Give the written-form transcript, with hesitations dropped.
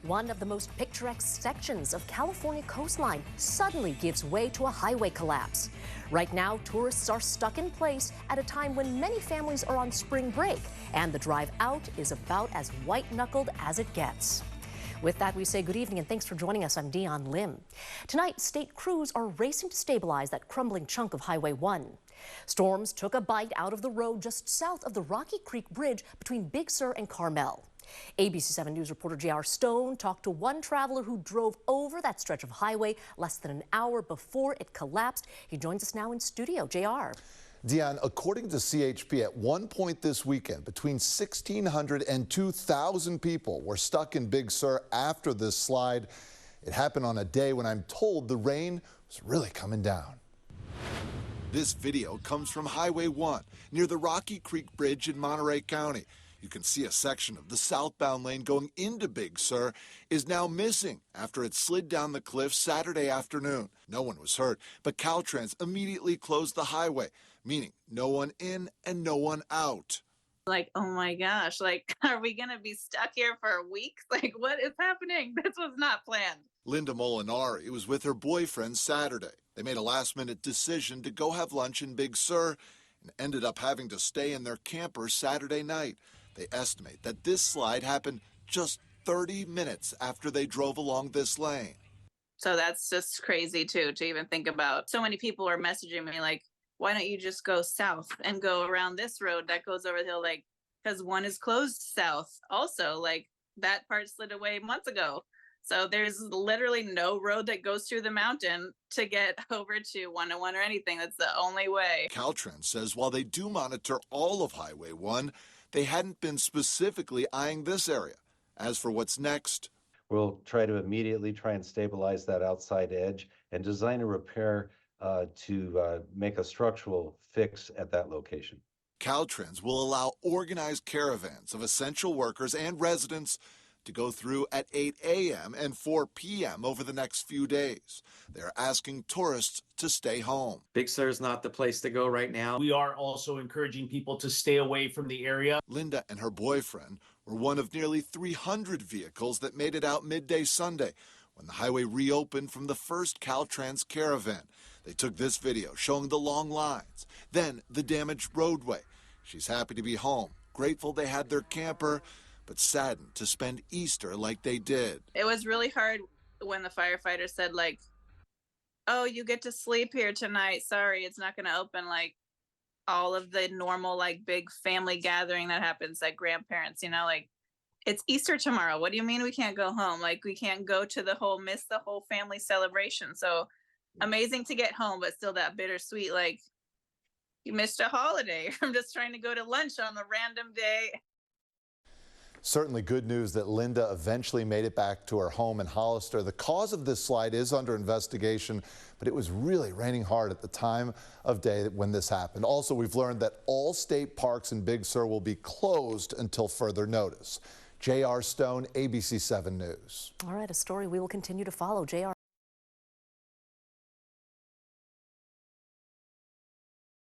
One of the most picturesque sections of California coastline suddenly gives way to a highway collapse. Right now, tourists are stuck in place at a time when many families are on spring break, and the drive out is about as white-knuckled as it gets. With that, we say good evening and thanks for joining us. I'm Dion Lim. Tonight, state crews are racing to stabilize that crumbling chunk of Highway 1. Storms took a bite out of the road just south of the Rocky Creek Bridge between Big Sur and Carmel. ABC 7 News reporter J.R. Stone talked to one traveler who drove over that stretch of highway less than an hour before it collapsed. He joins us now in studio. J.R. Dion, according to CHP, at one point this weekend, between 1,600 and 2,000 people were stuck in Big Sur after this slide. It happened on a day when I'm told the rain was really coming down. This video comes from Highway 1 near the Rocky Creek Bridge in Monterey County. You can see a section of the southbound lane going into Big Sur is now missing after it slid down the cliff Saturday afternoon. No one was hurt, but Caltrans immediately closed the highway, meaning no one in and no one out. Like, oh my gosh, like, are we going to be stuck here for a week? Like, what is happening? This was not planned. Linda Molinari was with her boyfriend Saturday. They made a last-minute decision to go have lunch in Big Sur and ended up having to stay in their camper Saturday night. They estimate that this slide happened just 30 minutes after they drove along this lane. So that's just crazy, too, to even think about. So many people are messaging me like, why don't you just go south and go around this road that goes over the hill? Like, because one is closed south. Also, like, that part slid away months ago. So there's literally no road that goes through the mountain to get over to 101 or anything. That's the only way. Caltrans says while they do monitor all of Highway 1, they hadn't been specifically eyeing this area. As for what's next, we'll try to immediately try and stabilize that outside edge and design a repair to make a structural fix at that location. Caltrans will allow organized caravans of essential workers and residents to go through at 8 a.m. and 4 p.m. over the next few days. They're asking tourists to stay home. Big Sur is not the place to go right now. We are also encouraging people to stay away from the area. Linda and her boyfriend were one of nearly 300 vehicles that made it out midday Sunday when the highway reopened from the first Caltrans caravan. They took this video showing the long lines, then the damaged roadway. She's happy to be home, grateful they had their camper, but saddened to spend Easter like they did. It was really hard when the firefighter said, like, oh, you get to sleep here tonight. Sorry, it's not going to open. Like, all of the normal, like, big family gathering that happens, like grandparents, you know, like, it's Easter tomorrow. What do you mean we can't go home? Like, we can't go to miss the whole family celebration. So amazing to get home, but still that bittersweet, like, you missed a holiday. I'm just trying to go to lunch on a random day. Certainly good news that Linda eventually made it back to her home in Hollister. The cause of this slide is under investigation, but it was really raining hard at the time of day when this happened. Also, we've learned that all state parks in Big Sur will be closed until further notice. J.R. Stone, ABC 7 News. All right, a story we will continue to follow. J.R.